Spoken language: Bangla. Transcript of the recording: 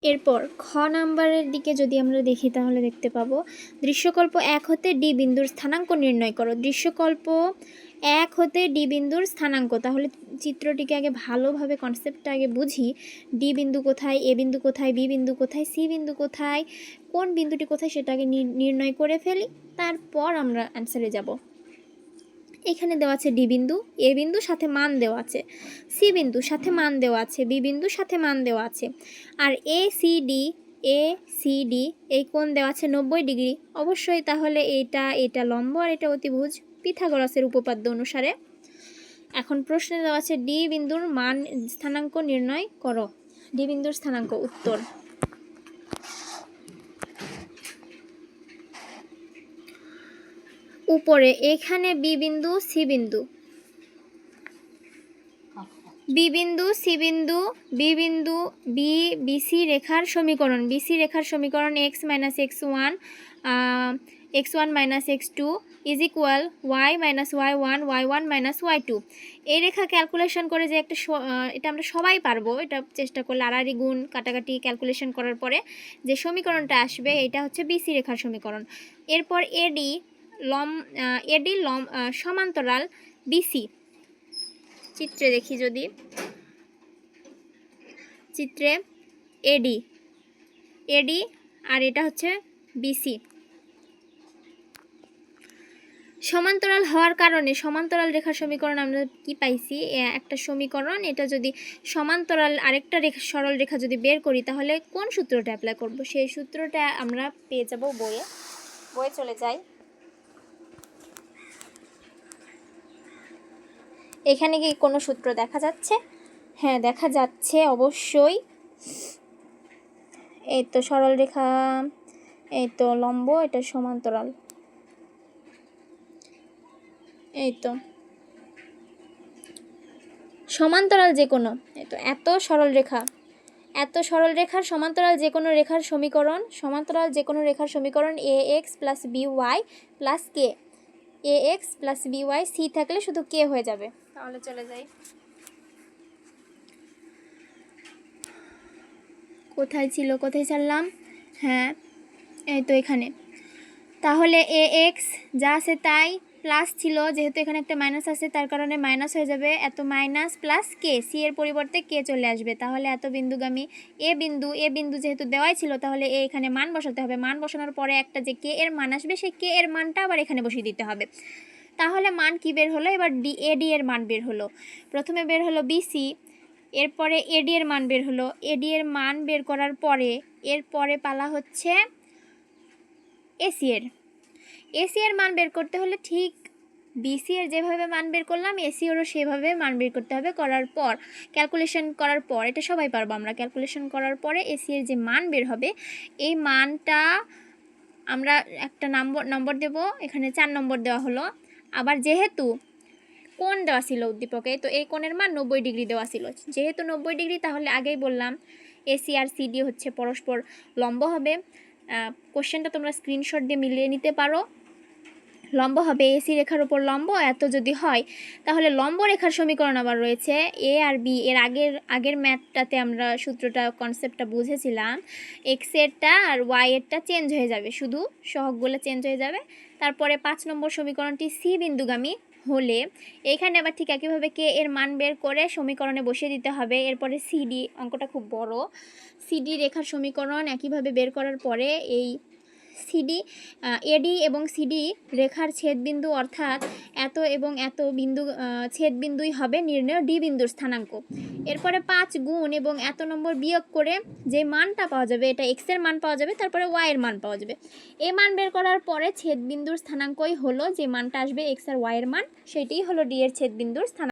এরপর খ নাম্বারের দিকে যদি আমরা দেখি তাহলে দেখতে পাবো দৃশ্যকল্প 1 হতে ডি বিন্দুর স্থানাঙ্ক নির্ণয় করো। দৃশ্যকল্প 1 হতে ডি বিন্দুর স্থানাঙ্ক, তাহলে চিত্রটিকে আগে ভালোভাবে কনসেপ্টটা আগে বুঝি। ডি বিন্দু কোথায়, এ বিন্দু কোথায়, বি বিন্দু কোথায়, সি বিন্দু কোথায়, কোন বিন্দুটি কোথায় সেটা আগে নির্ণয় করে ফেলি, তারপর আমরা অ্যান্সারে যাব। এখানে দেওয়া আছে ডি বিন্দু, এ বিন্দু সাথে মান দেওয়া আছে, সি বিন্দু সাথে মান দেওয়া আছে, বি বিন্দু সাথে মান দেওয়া আছে, আর এ সি ডি এই কোণ দেওয়া আছে 90 ডিগ্রি। অবশ্যই তাহলে এটা লম্ব আর এটা অতিভুজ পিথাগোরাসের উপপাদ্য অনুসারে। এখন প্রশ্নে দেওয়া আছে ডি বিন্দুর মান স্থানাঙ্ক নির্ণয় করো। ডি বিন্দুর স্থানাঙ্ক, উত্তর উপরে এখানে বি বিন্দু, সি বিন্দু, বি বিন্দু, সি বিন্দু, বি বিন্দু, বিসি রেখার সমীকরণ, বিসি রেখার সমীকরণ x-x1 x1 x2 is equal y y1 y1 y2। এই রেখা ক্যালকুলেশন করে যে একটা এটা আমরা সবাই পারবো, এটা চেষ্টা করলে আড়াআড়ি গুণ কাটাকাটি ক্যালকুলেশন করার পরে যে সমীকরণটা আসবে এটা হচ্ছে বিসি রেখার সমীকরণ। এরপর এডি সমান্তরাল বিসি। চিত্রে দেখি, যদি চিত্রে এডি আর এটা হচ্ছে বিসি সমান্তরাল হওয়ার কারণে সমান্তরাল রেখার সমীকরণ আমরা কি পাইছি, একটা সমীকরণ, এটা যদি সমান্তরাল আরেকটা রেখা সরল রেখা যদি বের করি তাহলে কোন সূত্রটা অ্যাপ্লাই করব, সেই সূত্রটা আমরা পেয়ে যাব বইয়ে চলে যাই। এখানে কি কোনো সূত্র দেখা যাচ্ছে? হ্যাঁ, দেখা যাচ্ছে অবশ্যই। এই তো সরল রেখা, এই তো লম্ব, এটা সমান্তরাল, এই তো সমান্তরাল যে কোনো, এই তো এত সরল রেখার সমান্তরাল যে কোনো রেখার সমীকরণ, সমান্তরাল যে কোনো রেখার সমীকরণ ax plus by plus k, ax plus by, c থাকলে শুধু কে হয়ে যাবে। তাহলে চলে যাই, কোথায় ছাড়লাম, হ্যাঁ এই তো এখানে। তাহলে ax যা আছে তাই প্লাস ছিল, যেহেতু এখানে একটা মাইনাস আছে তার কারণে মাইনাস হয়ে যাবে, এত মাইনাস প্লাস কে, সি এর পরিবর্তে কে চলে আসবে। তাহলে এত বিন্দুগামী এ বিন্দু যেহেতু দেওয়াই ছিল তাহলে এখানে মান বসাতে হবে, মান বসানোর পরে একটা যে কে এর মান আসবে সেই কে এর মানটা আবার এখানে বসিয়ে দিতে হবে। তাহলে মান কি বের হলো, এবার এডি এর মান বের হলো। প্রথমে বের হলো বিসি, এরপরে এডি এর মান বের হলো। এডি এর মান বের করার পরে এরপরে পালা হচ্ছে এসি এর মান বের করতে হলে ঠিক বিসি এর যেভাবে মান বের করলাম এসি এরও সেভাবে মান বের করতে হবে। করার পর ক্যালকুলেশন করার পর, এটা সবাই পারবো আমরা, ক্যালকুলেশন করার পরে এসি এর যে মান বের হবে এই মানটা আমরা একটা নম্বর দেব, এখানে 4 নম্বর দেওয়া হলো। আবার যেহেতু কোণ দেওয়া ছিল উদ্দীপকে, তো এই কোণের মান 90 ডিগ্রি দেওয়া ছিল, যেহেতু 90 ডিগ্রি তাহলে আগেই বললাম এসি আর সিডি হচ্ছে পরস্পর লম্ব হবে। কোশ্চেনটা তোমরা স্ক্রিনশট দিয়ে মিলিয়ে নিতে পারো। লম্ব হবে এসি রেখার উপর লম্ব, এত যদি হয় তাহলে লম্ব রেখার সমীকরণ আবার রয়েছে এ আর বি। এর আগের ম্যাথটাতে আমরা সূত্রটা কনসেপ্টটা বুঝেছিলাম, এক্স এরটা আর ওয়াই এরটা চেঞ্জ হয়ে যাবে, শুধু সহগগুলো চেঞ্জ হয়ে যাবে। তারপরে 5 নম্বর সমীকরণটি সি বিন্দুগামী হলে এখানে আবার ঠিক একইভাবে কে এর মান বের করে সমীকরণে বসিয়ে দিতে হবে। এরপরে সিডি, অঙ্কটা খুব বড়, সিডি রেখার সমীকরণ একইভাবে বের করার পরে এই সিডি এডি এবং সিডি রেখার ছেদবিন্দু অর্থাৎ এত এবং এত বিন্দু ছেদবিন্দুই হবে নির্ণয় ডি বিন্দুর স্থানাঙ্ক। এরপরে 5 গুণ এবং এত নম্বর বিয়োগ করে যে মানটা পাওয়া যাবে, এটা এক্স এর মান পাওয়া যাবে, তারপরে ওয়াই এর মান পাওয়া যাবে। এই মান বের করার পরে ছেদবিন্দুর স্থানাঙ্কই হলো যে মানটা আসবে এক্স আর ওয়াই এর মান, সেটিই হলো ডি এর ছেদবিন্দুর স্থানাঙ্ক।